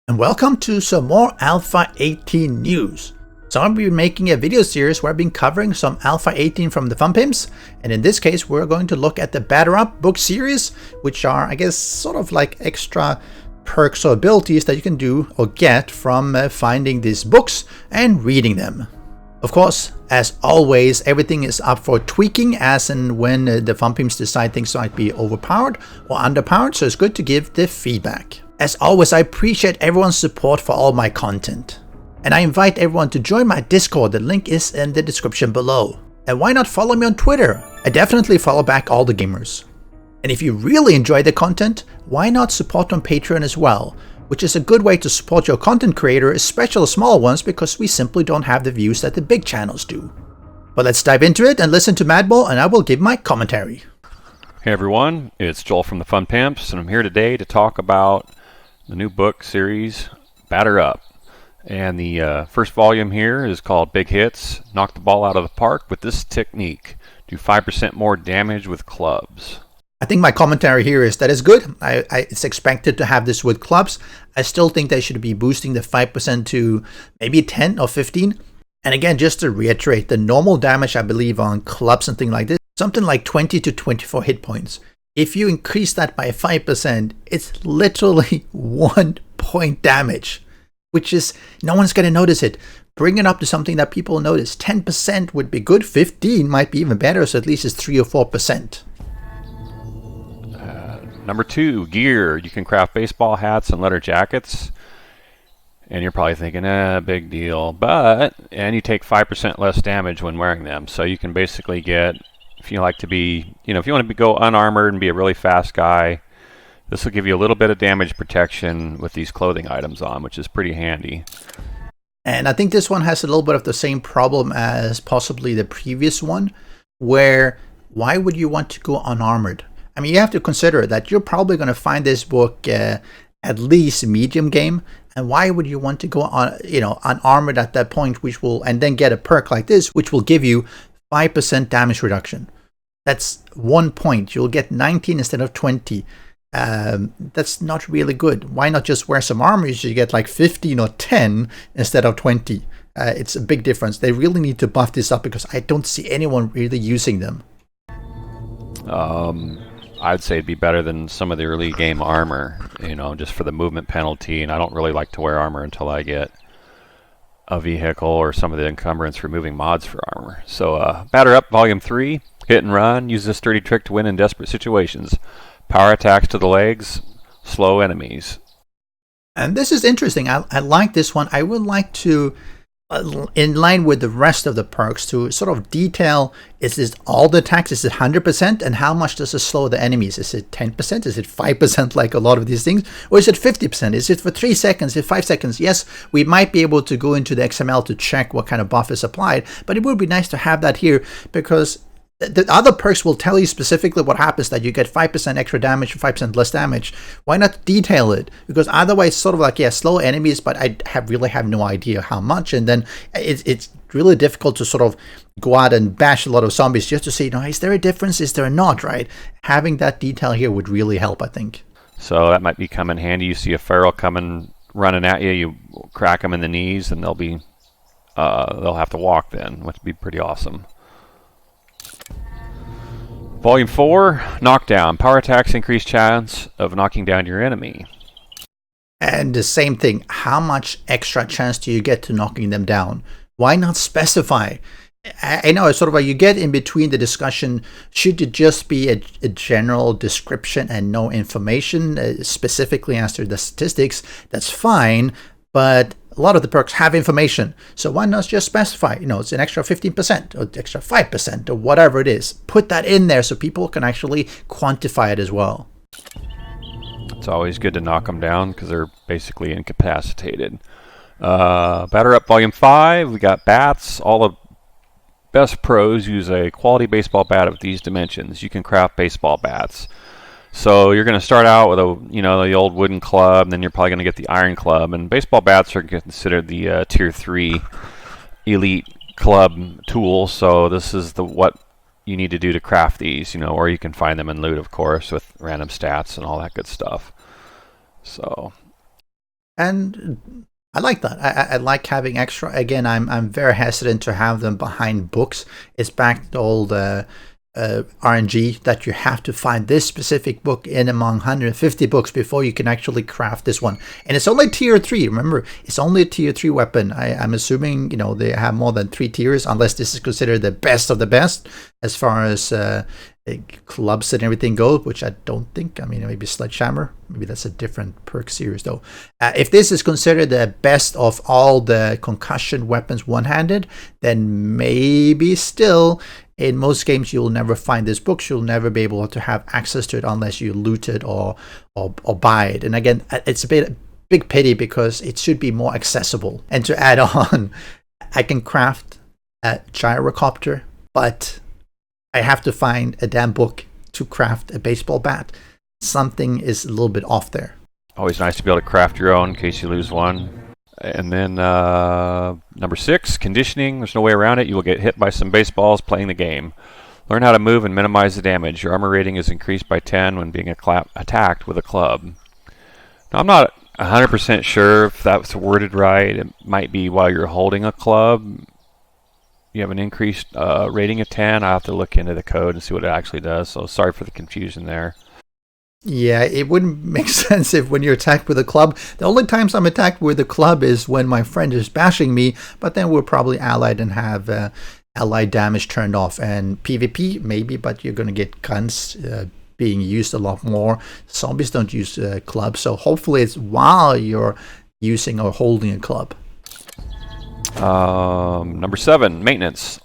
And welcome to some more Alpha 18 news. So I've been making a video series where I've been covering some Alpha 18 from the Fun Pimps, and in this case we're going to look at the Batter Up book series, which are, I guess, sort of like extra perks or abilities that you can do or get from finding these books and reading them. Of course, as always, everything is up for tweaking as and when the Fun Pimps decide things might be overpowered or underpowered, so it's good to give the feedback. As always, I appreciate everyone's support for all my content. And I invite everyone to join my Discord, the link is in the description below. And why not follow me on Twitter? I definitely follow back all the gamers. And if you really enjoy the content, why not support on Patreon as well? Which is a good way to support your content creator, especially small ones, because we simply don't have the views that the big channels do. But let's dive into it and listen to Madmole, and I will give my commentary. Hey everyone, it's Joel from the Fun Pimps, and I'm here today to talk about the new book series, Batter Up. And the first volume here is called Big Hits. Knock the ball out of the park with this technique. Do 5% more damage with clubs. I think my commentary here is that it's good. It's expected to have this with clubs. I still think they should be boosting the 5% to maybe 10 or 15. And again, just to reiterate, the normal damage I believe on clubs and things like this, something like 20 to 24 hit points. If you increase that by 5%, it's literally 1 point damage, which is, no one's going to notice it. Bring it up to something that people notice. 10% would be good, 15 might be even better, so at least it's 3 or 4%. Number 2, gear. You can craft baseball hats and leather jackets. And you're probably thinking, big deal. And you take 5% less damage when wearing them. So you can basically get, if you like to be, if you want to go unarmored and be a really fast guy, this will give you a little bit of damage protection with these clothing items on, which is pretty handy. And I think this one has a little bit of the same problem as possibly the previous one, where why would you want to go unarmored? I mean, you have to consider that you're probably going to find this book at least medium game, and why would you want to go on, unarmored at that point, and then get a perk like this, which will give you 5% damage reduction. That's 1 point. You'll get 19 instead of 20. That's not really good. Why not just wear some armor? You should get like 15 or 10 instead of 20. It's a big difference. They really need to buff this up because I don't see anyone really using them. I'd say it'd be better than some of the early game armor, just for the movement penalty. And I don't really like to wear armor until I get a vehicle or some of the encumbrance removing mods for armor. So Batter Up Volume 3, hit and run. Use this dirty trick to win in desperate situations. Power attacks to the legs, slow enemies. And this is interesting. I like this one. I would like to, in line with the rest of the perks, to sort of detail, is this all the attacks? Is it 100%? And how much does it slow the enemies? Is it 10%? Is it 5% like a lot of these things? Or is it 50%? Is it for 3 seconds? Is it 5 seconds? Yes, we might be able to go into the XML to check what kind of buff is applied, but it would be nice to have that here, because the other perks will tell you specifically what happens, that you get 5% extra damage, 5% less damage. Why not detail it? Because otherwise it's sort of like, yeah, slow enemies, but I really have no idea how much. And then it's really difficult to sort of go out and bash a lot of zombies just to say, is there a difference? Is there not, right? Having that detail here would really help, I think. So that might come in handy. You see a feral coming, running at you, you crack them in the knees, and they'll have to walk then, which would be pretty awesome. Volume 4, Knockdown. Power attacks increase chance of knocking down your enemy. And the same thing, how much extra chance do you get to knocking them down? Why not specify? I know it's sort of like you get in between the discussion, should it just be a general description and no information specifically as to the statistics? That's fine, but a lot of the perks have information, so why not just specify, it's an extra 15% or extra 5% or whatever it is. Put that in there so people can actually quantify it as well. It's always good to knock them down because they're basically incapacitated. Batter Up Volume 5, we got bats. All the best pros use a quality baseball bat of these dimensions. You can craft baseball bats. So you're going to start out with the old wooden club, and then you're probably going to get the iron club. And baseball bats are considered the tier 3 elite club tool. So this is what you need to do to craft these, or you can find them in loot, of course, with random stats and all that good stuff. So And I like that. I like having extra. Again, I'm very hesitant to have them behind books. It's back to all the RNG that you have to find this specific book in among 150 books before you can actually craft this one. And it's only tier 3. Remember, it's only a tier 3 weapon. I'm assuming, they have more than 3 tiers, unless this is considered the best of the best as far as clubs and everything go, which I don't think. I mean, maybe Sledgehammer. Maybe that's a different perk series, though. If this is considered the best of all the concussion weapons one-handed, then maybe still in most games you'll never find this book. You'll never be able to have access to it unless you loot it or buy it. And again, it's a big pity because it should be more accessible. And to add on, I can craft a gyrocopter, but I have to find a damn book to craft a baseball bat. Something is a little bit off there. Always nice to be able to craft your own in case you lose one. And then number 6, conditioning. There's no way around it. You will get hit by some baseballs playing the game. Learn how to move and minimize the damage. Your armor rating is increased by 10 when being attacked with a club. Now, I'm not 100% sure if that's worded right. It might be while you're holding a club, you have an increased rating of 10. I'll have to look into the code and see what it actually does. So sorry for the confusion there. Yeah, it wouldn't make sense if when you're attacked with a club. The only times I'm attacked with a club is when my friend is bashing me, but then we're probably allied and have allied damage turned off. And PvP, maybe, but you're going to get guns being used a lot more. Zombies don't use clubs, so hopefully it's while you're using or holding a club. Number 7, maintenance.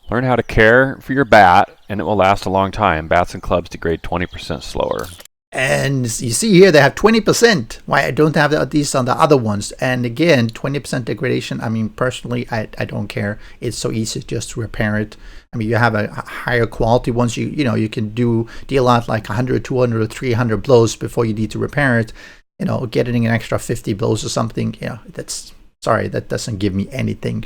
Learn how to care for your bat, and it will last a long time. Bats and clubs degrade 20% slower. And you see here they have 20%. Why I don't have these on the other ones? And again, 20% degradation. I mean, personally, I don't care. It's so easy just to repair it. I mean, you have a higher quality ones. You can deal out like 100, 200, or 300 blows before you need to repair it. Getting an extra 50 blows or something. That doesn't give me anything.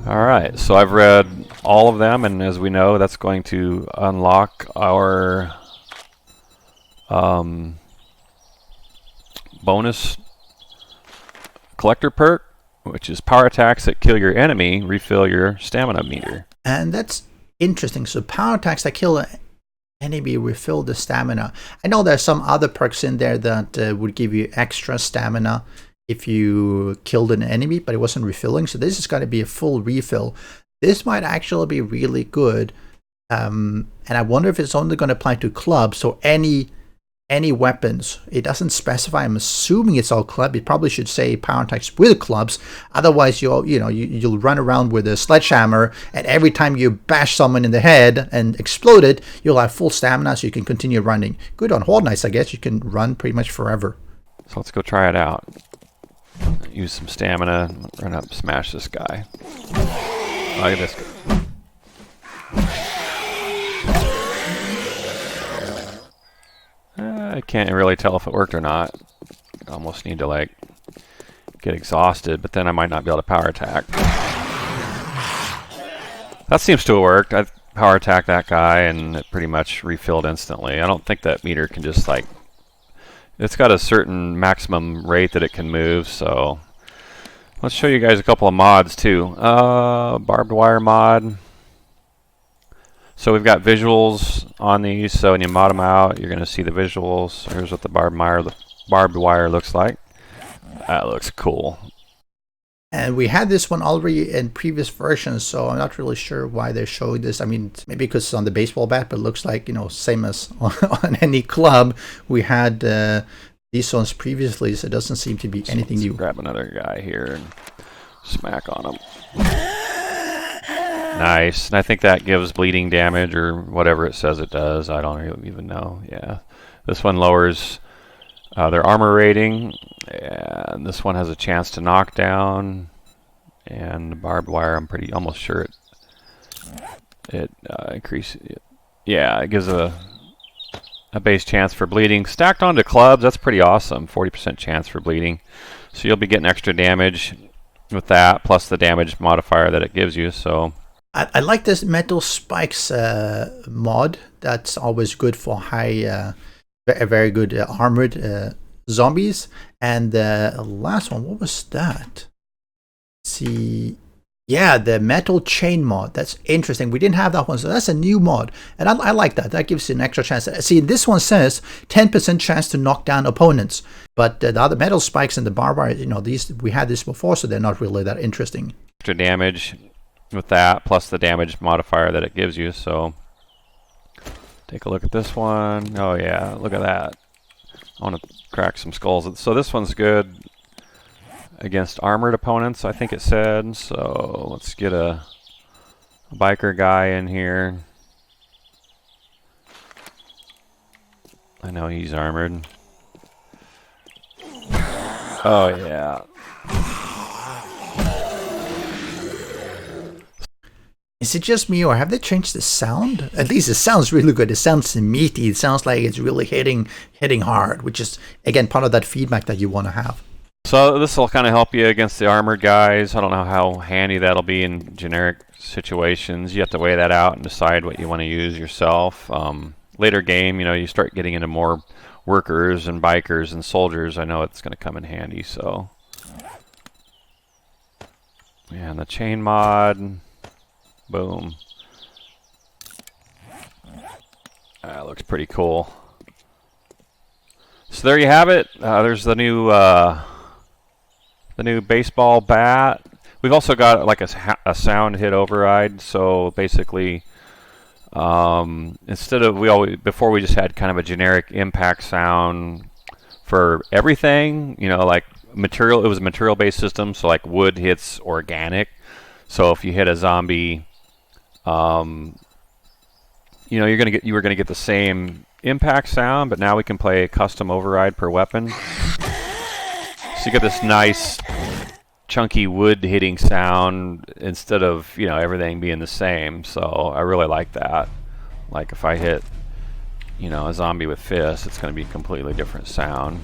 All right, so I've read all of them, and as we know, that's going to unlock our bonus collector perk, which is power attacks that kill your enemy, refill your stamina meter. And that's interesting. So power attacks that kill an enemy refill the stamina. I know there's some other perks in there that would give you extra stamina if you killed an enemy, but it wasn't refilling. So this is going to be a full refill. This might actually be really good. And I wonder if it's only going to apply to clubs. So any weapons. It doesn't specify. I'm assuming it's all club. It probably should say power attacks with clubs. Otherwise, you'll run around with a sledgehammer, and every time you bash someone in the head and explode it, you'll have full stamina, so you can continue running. Good on Horde Nights, I guess. You can run pretty much forever. So let's go try it out. Use some stamina, run up, smash this guy. Look at this guy. I can't really tell if it worked or not. I almost need to get exhausted, but then I might not be able to power attack. That seems to have worked. I power attacked that guy and it pretty much refilled instantly. I don't think that meter can just it's got a certain maximum rate that it can move, so let's show you guys a couple of mods too. Barbed wire mod. So we've got visuals on these, so when you mod them out, you're going to see the visuals. Here's what the barbed wire looks like. That looks cool. And we had this one already in previous versions, so I'm not really sure why they're showing this. I mean, maybe because it's on the baseball bat, but it looks like, same as on any club. We had these ones previously, so it doesn't seem to be anything new. Grab another guy here and smack on him. Nice. And I think that gives bleeding damage or whatever it says it does. I don't even know. Yeah. This one lowers their armor rating. And this one has a chance to knock down. And the barbed wire, I'm almost sure it increases. Yeah, it gives a base chance for bleeding. Stacked onto clubs, that's pretty awesome. 40% chance for bleeding. So you'll be getting extra damage with that, plus the damage modifier that it gives you. So I like this metal spikes mod. That's always good for high, very good armored zombies. And the last one, what was that? Let's see. Yeah, the metal chain mod. That's interesting. We didn't have that one, so that's a new mod. And I like that. That gives you an extra chance. See, this one says 10% chance to knock down opponents. But the other metal spikes and the barbed wire, you know, these we had this before, so they're not really that interesting. Extra damage with that, plus the damage modifier that it gives you. So take a look at this one. Oh yeah, look at that. I want to crack some skulls. So this one's good against armored opponents, I think it said. So let's get a biker guy in here. I know he's armored. Oh yeah. Is it just me, or have they changed the sound? At least it sounds really good. It sounds meaty. It sounds like it's really hitting hard, which is, again, part of that feedback that you want to have. So this will kind of help you against the armored guys. I don't know how handy that'll be in generic situations. You have to weigh that out and decide what you want to use yourself. Later game, you know, you start getting into more workers and bikers and soldiers. I know it's going to come in handy. So, yeah, and the chain mod, boom. That looks pretty cool. So there you have it. There's the new baseball bat. We've also got like a sound hit override. So basically, instead of before we just had kind of a generic impact sound for everything. You know, like material. It was a material-based system. So like wood hits organic. So if you hit a zombie, you know, you were gonna get the same impact sound, but now we can play a custom override per weapon. So you get this nice chunky wood hitting sound instead of, you know, everything being the same. So I really like that. Like if I hit, you know, a zombie with fists, it's going to be a completely different sound.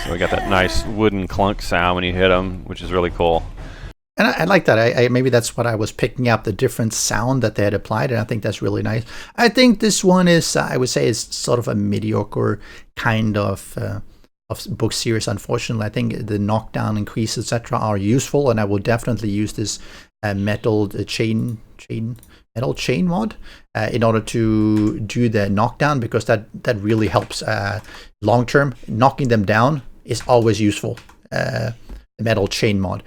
So we got that nice wooden clunk sound when you hit them, which is really cool. And I like that. Maybe that's what I was picking up, the different sound that they had applied, and I think that's really nice. I think this one is, I would say, is sort of a mediocre kind of book series. Unfortunately, I think the knockdown, increase, etc., are useful, and I will definitely use this metal chain mod in order to do the knockdown, because that really helps long term. Knocking them down is always useful. The metal chain mod.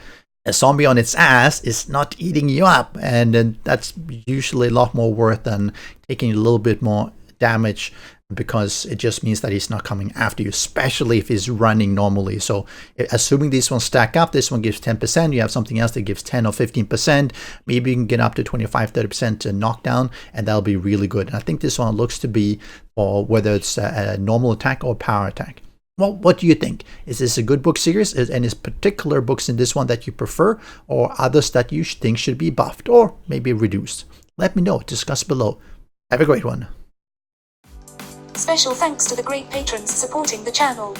A zombie on its ass is not eating you up, and that's usually a lot more worth than taking a little bit more damage, because it just means that he's not coming after you, especially if he's running normally. So assuming these ones stack up, this one gives 10%, you have something else that gives 10 or 15%, maybe you can get up to 25-30% knockdown, and that'll be really good. And I think this one looks to be for whether it's a normal attack or power attack. Well, what do you think? Is this a good book series? Is any particular books in this one that you prefer, or others that you think should be buffed or maybe reduced? Let me know. Discuss below. Have a great one. Special thanks to the great patrons supporting the channel.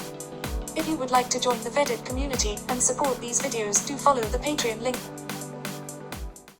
If you would like to join the vetted community and support these videos, do follow the Patreon link.